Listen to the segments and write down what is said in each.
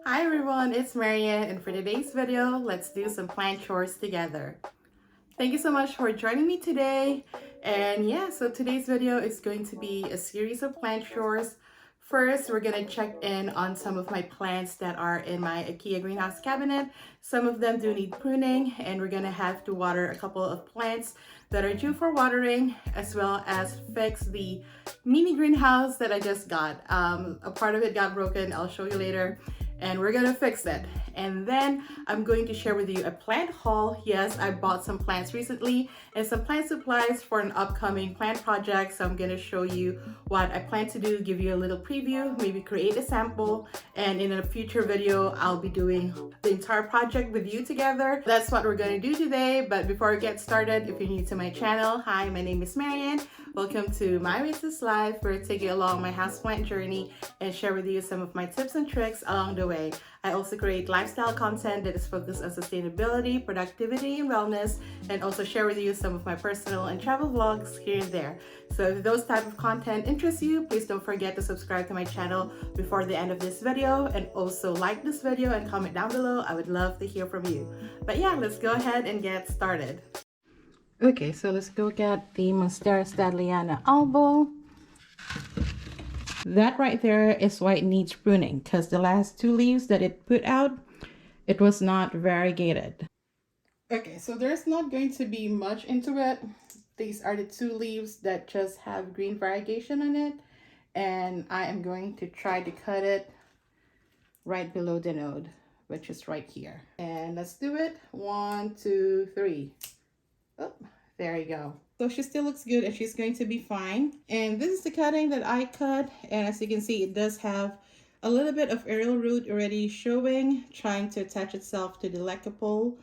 Hi everyone, it's Marian, and for today's video, let's do some plant chores together. Thank you so much for joining me today. And yeah, so today's video is going to be a series of plant chores. First, we're gonna check in on some of my plants that are in my IKEA greenhouse cabinet. Some of them do need pruning, and we're gonna have to water a couple of plants that are due for watering, as well as fix the mini greenhouse that I just got. A part of it got broken, I'll show you later, and we're gonna fix it. And then I'm going to share with you a plant haul. Yes, I bought some plants recently and some plant supplies for an upcoming plant project. So I'm gonna show you what I plan to do, give you a little preview, maybe create a sample, and in a future video, I'll be doing the entire project with you together. That's what we're gonna do today. But before we get started, if you're new to my channel, hi, my name is Marian. Welcome to My Racist Life, where I take you along my houseplant journey and share with you some of my tips and tricks along the way. I also create lifestyle content that is focused on sustainability, productivity, and wellness, and also share with you some of my personal and travel vlogs here and there. So if those type of content interests you, please don't forget to subscribe to my channel before the end of this video, and also like this video and comment down below. I would love to hear from you. But yeah, let's go ahead and get started. Okay, so let's go get the Monstera standleyana elbow. That right there is why it needs pruning, because the last two leaves that it put out, it was not variegated. Okay, so there's not going to be much into it. These are the two leaves that just have green variegation on it, and I am going to try to cut it right below the node, which is right here. And let's do it. 1, 2, 3. Oh, there you go. So she still looks good and she's going to be fine. And this is the cutting that I cut. And as you can see, it does have a little bit of aerial root already showing, trying to attach itself to the lecapole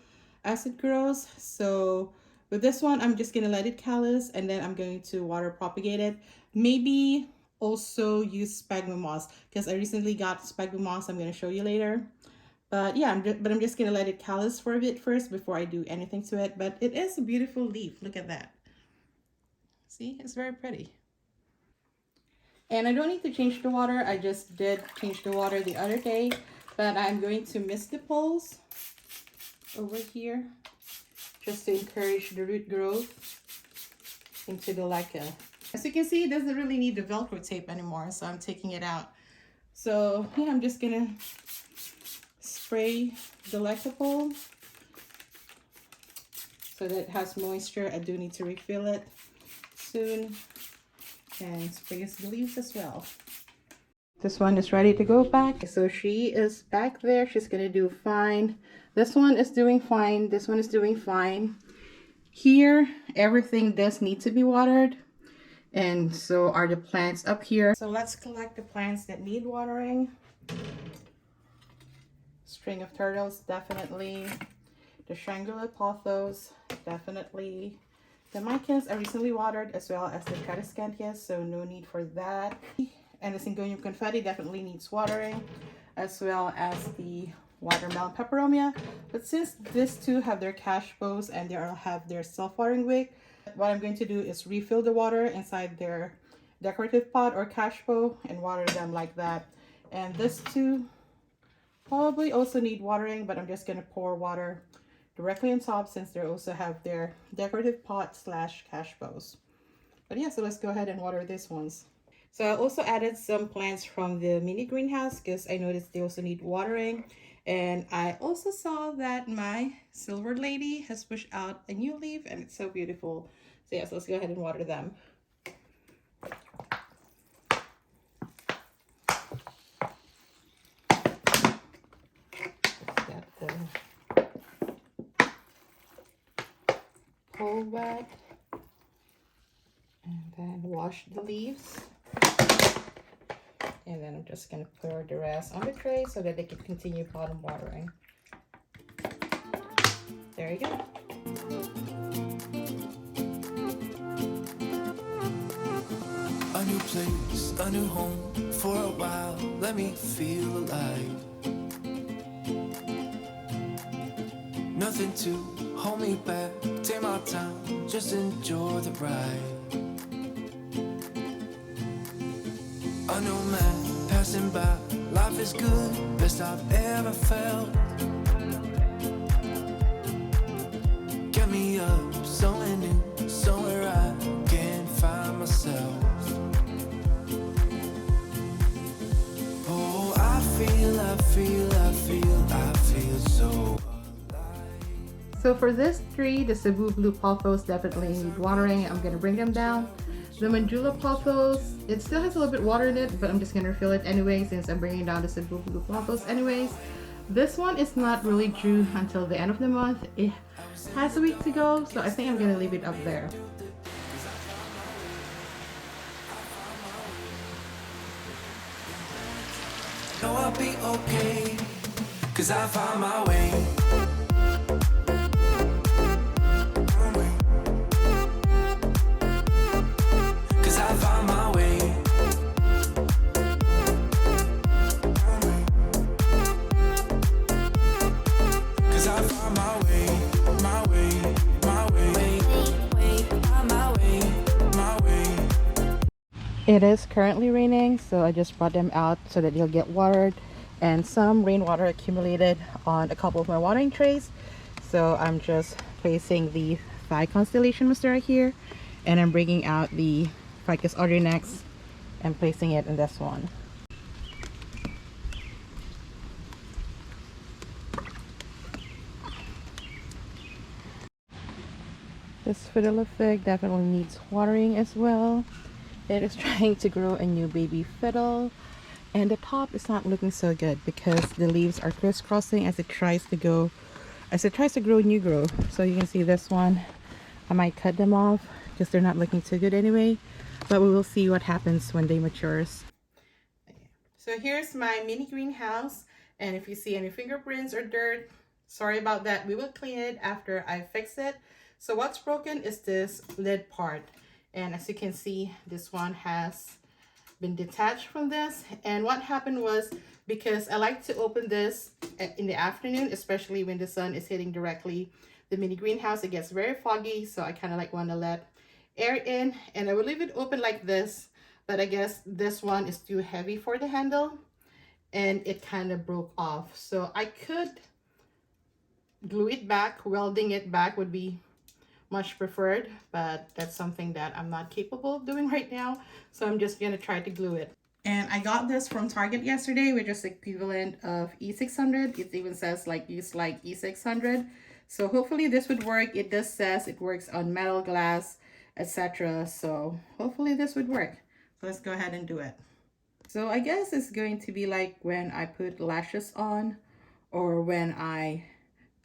as it grows. So with this one, I'm just gonna let it callus, and then I'm going to water propagate it. Maybe also use sphagnum moss, because I recently got sphagnum moss. I'm gonna show you later. But yeah, I'm just gonna let it callus for a bit first before I do anything to it. But it is a beautiful leaf. Look at that. See, it's very pretty. And I don't need to change the water. I just did change the water the other day, but I'm going to mist the poles over here just to encourage the root growth into the leca. As you can see, it doesn't really need the Velcro tape anymore, so I'm taking it out. So yeah, I'm just gonna spray the lecapole so that it has moisture. I do need to refill it soon, and spray the leaves as well. This one is ready to go back. So she is back there. She's gonna do fine. This one is doing fine. This one is doing fine. Here, everything does need to be watered, and so are the plants up here. So let's collect the plants that need watering. String of turtles, definitely. The Shangri-La pothos, definitely. The micas I recently watered, as well as the Tradescantias, so no need for that. And the Syngonium confetti definitely needs watering, as well as the watermelon peperomia. But since these two have their cash bows and they all have their self-watering wick, what I'm going to do is refill the water inside their decorative pot or cash bow and water them like that. And these two probably also need watering, but I'm just going to pour water directly on top since they also have their decorative pot / cash bows. But yeah, so let's go ahead and water these ones. So I also added some plants from the mini greenhouse because I noticed they also need watering. And I also saw that my silver lady has pushed out a new leaf, and it's so beautiful. So yes, let's go ahead and water them. Got the pole back, and then wash the leaves. And then I'm just going to pour the rest on the tray so that they can continue bottom watering. There you go. A new place, a new home, for a while, let me feel alive. Nothing to hold me back, take my time, just enjoy the ride. A new man passing by, life is good, best I've ever never felt. Get me up, somewhere new, somewhere I can find myself. Oh, I feel so alive. So for this tree, the Cebu blue pothos definitely need watering. I'm gonna bring them down. The Manjula pothos, it still has a little bit water in it, but I'm just gonna refill it anyway since I'm bringing down the Cebu blue pothos anyways. This one is not really due until the end of the month. It has a week to go, so I think I'm gonna leave it up there. Know I'll be okay, 'cause I found my way. It is currently raining, so I just brought them out so that they'll get watered, and some rainwater accumulated on a couple of my watering trays. So I'm just placing the Phi Constellation monstera here, and I'm bringing out the Ficus Ordinax and placing it in this one. This fiddler fig definitely needs watering as well. It is trying to grow a new baby fiddle, and the top is not looking so good because the leaves are crisscrossing as it tries to grow new growth. So you can see this one, I might cut them off because they're not looking too good anyway, but we will see what happens when they matures. So here's my mini greenhouse, and if you see any fingerprints or dirt, sorry about that. We will clean it after I fix it. So what's broken is this lid part. And as you can see, this one has been detached from this. And what happened was, because I like to open this in the afternoon, especially when the sun is hitting directly the mini greenhouse, it gets very foggy. So I kind of like want to let air in, and I will leave it open like this. But I guess this one is too heavy for the handle and it kind of broke off. So I could glue it back. Welding it back would be much preferred, but that's something that I'm not capable of doing right now, so I'm just gonna try to glue it. And I got this from Target yesterday, which is equivalent of E600. It even says like use like E600, so hopefully this would work. It does says it works on metal, glass, etc., so hopefully this would work. So let's go ahead and do it. So I guess it's going to be like when I put lashes on, or when I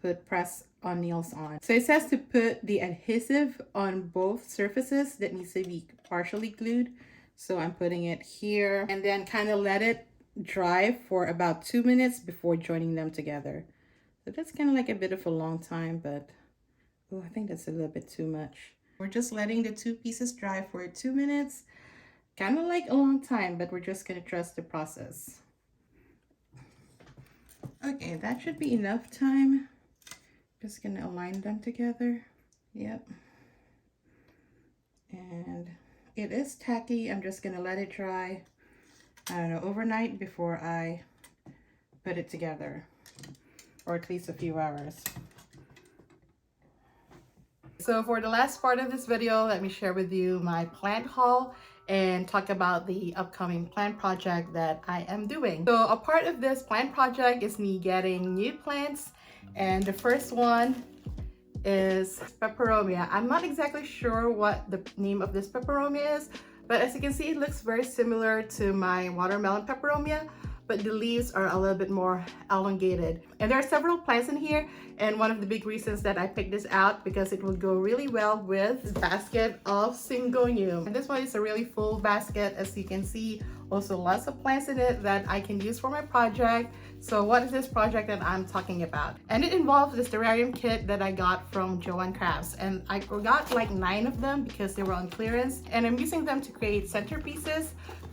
put press on nails on. So it says to put the adhesive on both surfaces that needs to be partially glued. So I'm putting it here and then kind of let it dry for about 2 minutes before joining them together. So that's kind of like a bit of a long time, but oh, I think that's a little bit too much. We're just letting the two pieces dry for 2 minutes. Kind of like a long time, but we're just gonna trust the process. Okay, that should be enough time. Just gonna align them together. Yep. And it is tacky. I'm just gonna let it dry, I don't know, overnight before I put it together, or at least a few hours. So for the last part of this video, let me share with you my plant haul and talk about the upcoming plant project that I am doing. So a part of this plant project is me getting new plants, and the first one is peperomia. I'm not exactly sure what the name of this peperomia is, but as you can see, it looks very similar to my watermelon peperomia, but the leaves are a little bit more elongated. And there are several plants in here, and one of the big reasons that I picked this out because it will go really well with this basket of syngonium. And this one is a really full basket, as you can see. Also lots of plants in it that I can use for my project. So what is this project that I'm talking about? And it involves this terrarium kit that I got from Joanne Crafts, and I got like 9 of them because they were on clearance, and I'm using them to create centerpieces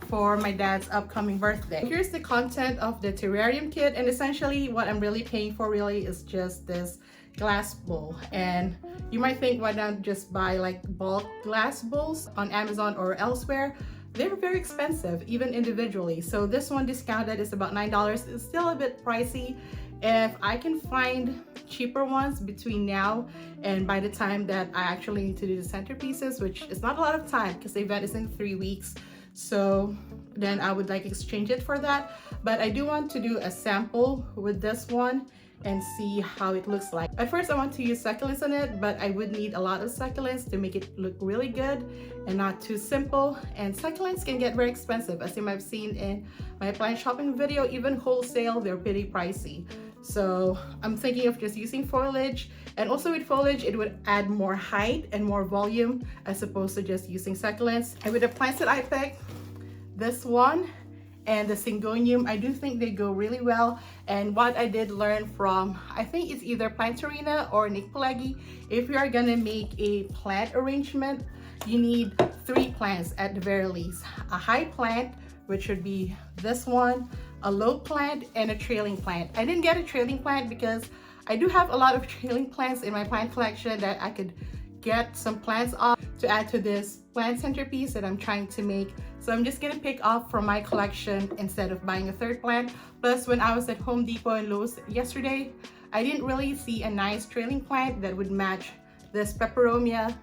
for my dad's upcoming birthday. Here's the content of the terrarium kit, and essentially what I'm really paying for really is just this glass bowl. And you might think, why not just buy like bulk glass bowls on Amazon or elsewhere? they're very expensive, even individually. So this one discounted is about $9. It's still a bit pricey. If I can find cheaper ones between now and by the time that I actually need to do the centerpieces, which is not a lot of time because the event is in 3 weeks, so then I would like exchange it for that. But I do want to do a sample with this one and see how it looks like. At first I want to use succulents on it, but I would need a lot of succulents to make it look really good and not too simple. And succulents can get very expensive, as you might have seen in my plant shopping video. Even wholesale, they're pretty pricey. So I'm thinking of just using foliage, and also with foliage it would add more height and more volume as opposed to just using succulents. And with the plants that I picked, this one and the syngonium, I do think they go really well. And what I did learn from, I think it's either Plantarina or Nick Pileggi, if you are gonna make a plant arrangement, you need 3 plants at the very least. A high plant, which would be this one, a low plant, and a trailing plant. I didn't get a trailing plant because I do have a lot of trailing plants in my plant collection that I could get some plants off to add to this plant centerpiece that I'm trying to make. So I'm just gonna pick off from my collection instead of buying a 3rd plant. Plus, when I was at Home Depot and Lowe's yesterday, I didn't really see a nice trailing plant that would match this peperomia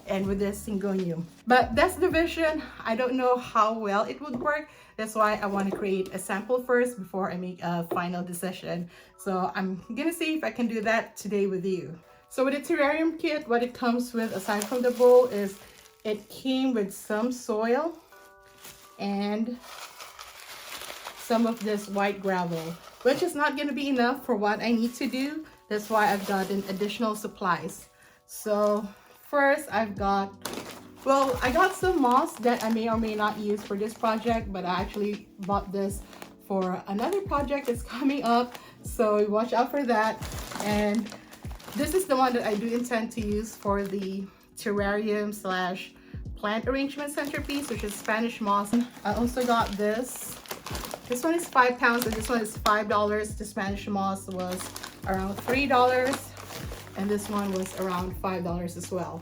and with this syngonium. But that's the vision. I don't know how well it would work. That's why I want to create a sample first before I make a final decision. So I'm gonna see if I can do that today with you. So with the terrarium kit, what it comes with aside from the bowl is it came with some soil and some of this white gravel, which is not going to be enough for what I need to do. That's why I've gotten additional supplies. So first I got some moss that I may or may not use for this project, but I actually bought this for another project that's coming up, so watch out for that. And this is the one that I do intend to use for the terrarium slash plant arrangement centerpiece, which is Spanish moss. I also got this. This one is 5 pounds and this one is $5. The Spanish moss was around $3 and this one was around $5 as well.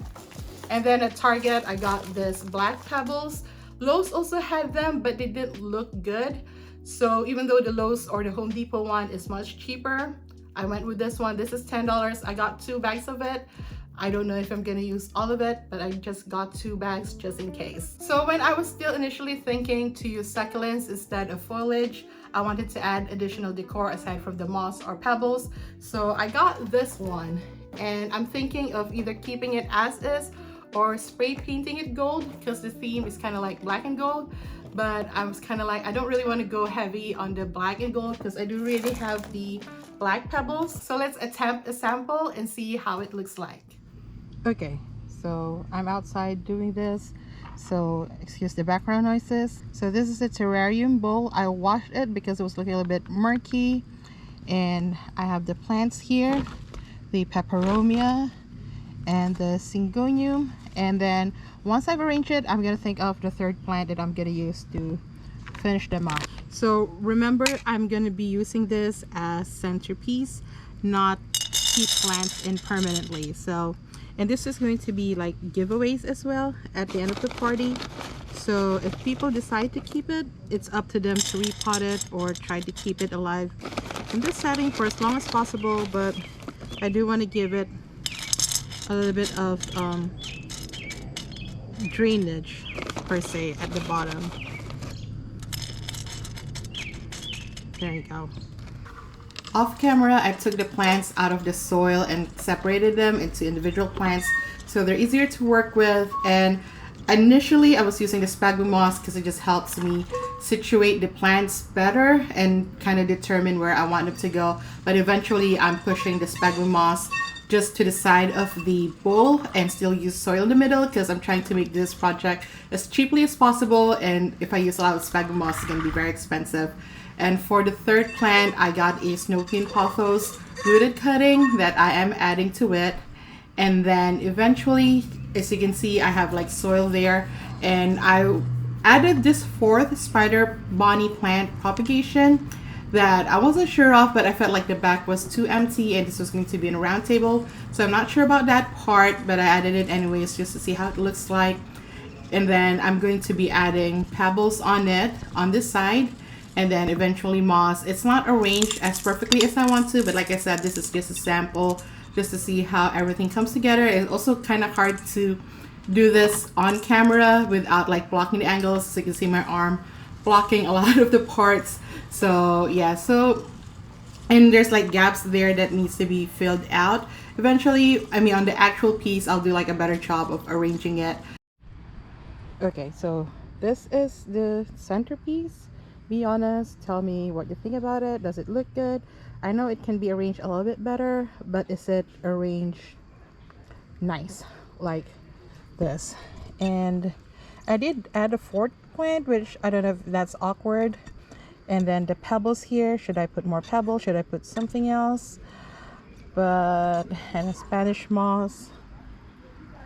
And then at Target, I got this black pebbles. Lowe's also had them, but they didn't look good. So even though the Lowe's or the Home Depot one is much cheaper, I went with this one. This is $10. I got 2 bags of it. I don't know if I'm gonna use all of it, but I just got 2 bags just in case. So when I was still initially thinking to use succulents instead of foliage, I wanted to add additional decor aside from the moss or pebbles. So I got this one, and I'm thinking of either keeping it as is or spray painting it gold, because the theme is kind of like black and gold. But I was kind of like, I don't really want to go heavy on the black and gold because I do really have the black pebbles. So let's attempt a sample and see how it looks like. Okay, so I'm outside doing this, so excuse the background noises. So this is a terrarium bowl. I washed it because it was looking a little bit murky, and I have the plants here, the peperomia and the syngonium. And then once I've arranged it, I'm gonna think of the 3rd plant that I'm gonna use to finish them off. So remember, I'm gonna be using this as centerpiece, not keep plants in permanently. So, and this is going to be like giveaways as well at the end of the party. So if people decide to keep it, it's up to them to repot it or try to keep it alive in this setting for as long as possible. But I do want to give it a little bit of drainage per se at the bottom. There you go. Off camera, I took the plants out of the soil and separated them into individual plants so they're easier to work with. And initially I was using the sphagnum moss because it just helps me situate the plants better and kind of determine where I want them to go. But eventually I'm pushing the sphagnum moss just to the side of the bowl and still use soil in the middle because I'm trying to make this project as cheaply as possible. And if I use a lot of sphagnum moss, it's going to be very expensive. And for the 3rd plant, I got a snow pea pothos rooted cutting that I am adding to it. And then eventually, as you can see, I have like soil there. And I added this 4th spider bonnie plant propagation that I wasn't sure of, but I felt like the back was too empty and this was going to be in a round table. So I'm not sure about that part, but I added it anyways just to see how it looks like. And then I'm going to be adding pebbles on it on this side, and then eventually moss. It's not arranged as perfectly as I want to, but like I said, this is just a sample just to see how everything comes together. It's also kind of hard to do this on camera without like blocking the angles. So you can see my arm blocking a lot of the parts. So yeah, and there's like gaps there that needs to be filled out. Eventually, I mean on the actual piece, I'll do like a better job of arranging it. Okay, so this is the centerpiece. Be honest, tell me what you think about it. Does it look good? I know it can be arranged a little bit better, but is it arranged nice like this? And I did add a fourth plant, which I don't know if that's awkward. And then the pebbles here, should I put more pebbles? Should I put something else? And a Spanish moss,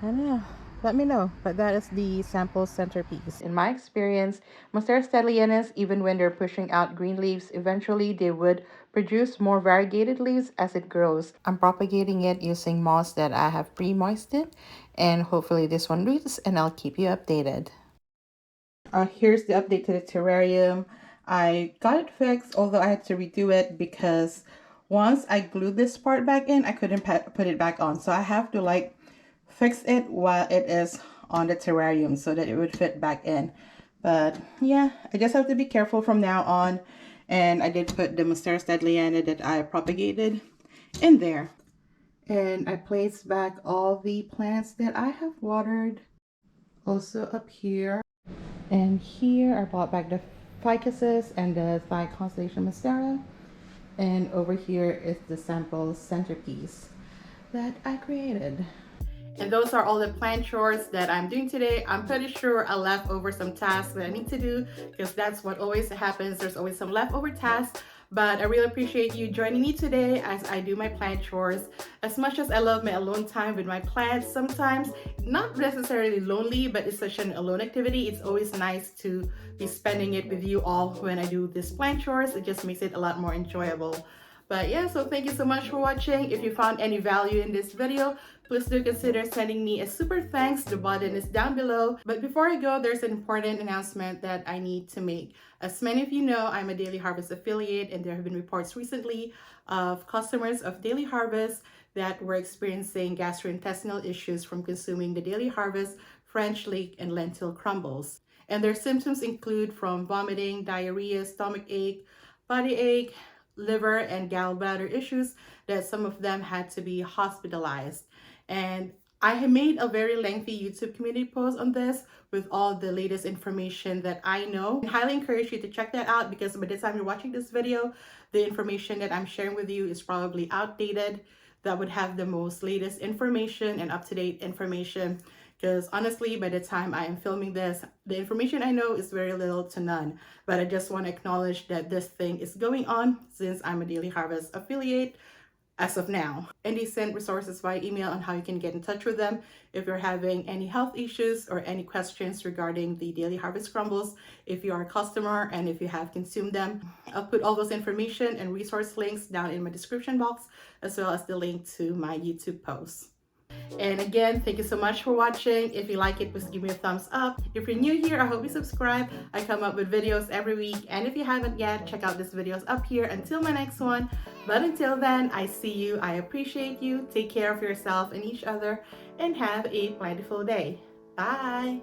I don't know. Let me know. But that is the sample centerpiece. In my experience, monstera standleyanas, even when they're pushing out green leaves, eventually they would produce more variegated leaves as it grows. I'm propagating it using moss that I have pre-moistened, and hopefully this one roots, and I'll keep you updated. Here's the update to the terrarium. I got it fixed, although I had to redo it because once I glued this part back in, I couldn't put it back on. So I have to like fix it while it is on the terrarium so that it would fit back in. But yeah, I just have to be careful from now on. And I did put the monstera standleyana that I propagated in there. And I placed back all the plants that I have watered. Also up here. And here I brought back the ficuses and the Thigh Constellation monstera. And over here is the sample centerpiece that I created. And those are all the plant chores that I'm doing today. I'm pretty sure I left over some tasks that I need to do because that's what always happens. There's always some leftover tasks. But I really appreciate you joining me today as I do my plant chores. As much as I love my alone time with my plants, sometimes not necessarily lonely, but it's such an alone activity. It's always nice to be spending it with you all when I do this plant chores. It just makes it a lot more enjoyable. But yeah, so thank you so much for watching. If you found any value in this video, please do consider sending me a super thanks. The button is down below. But before I go, there's an important announcement that I need to make. As many of you know, I'm a Daily Harvest affiliate, and there have been reports recently of customers of Daily Harvest that were experiencing gastrointestinal issues from consuming the Daily Harvest French leek and lentil crumbles. And their symptoms include from vomiting, diarrhea, stomach ache, body ache, liver and gallbladder issues, that some of them had to be hospitalized. And I have made a very lengthy YouTube community post on this with all the latest information that I know. I highly encourage you to check that out because by the time you're watching this video, the information that I'm sharing with you is probably outdated. That would have the most latest information and up-to-date information. Because honestly, by the time I am filming this, the information I know is very little to none. But I just want to acknowledge that this thing is going on since I'm a Daily Harvest affiliate as of now. And they send resources via email on how you can get in touch with them if you're having any health issues or any questions regarding the Daily Harvest crumbles, if you are a customer and if you have consumed them. I'll put all those information and resource links down in my description box, as well as the link to my YouTube post. And again, thank you so much for watching. If you like it, please give me a thumbs up. If you're new here, I hope you subscribe. I come up with videos every week. And if you haven't yet, check out these videos up here until my next one. But until then, I see you. I appreciate you. Take care of yourself and each other and have a plentiful day. Bye.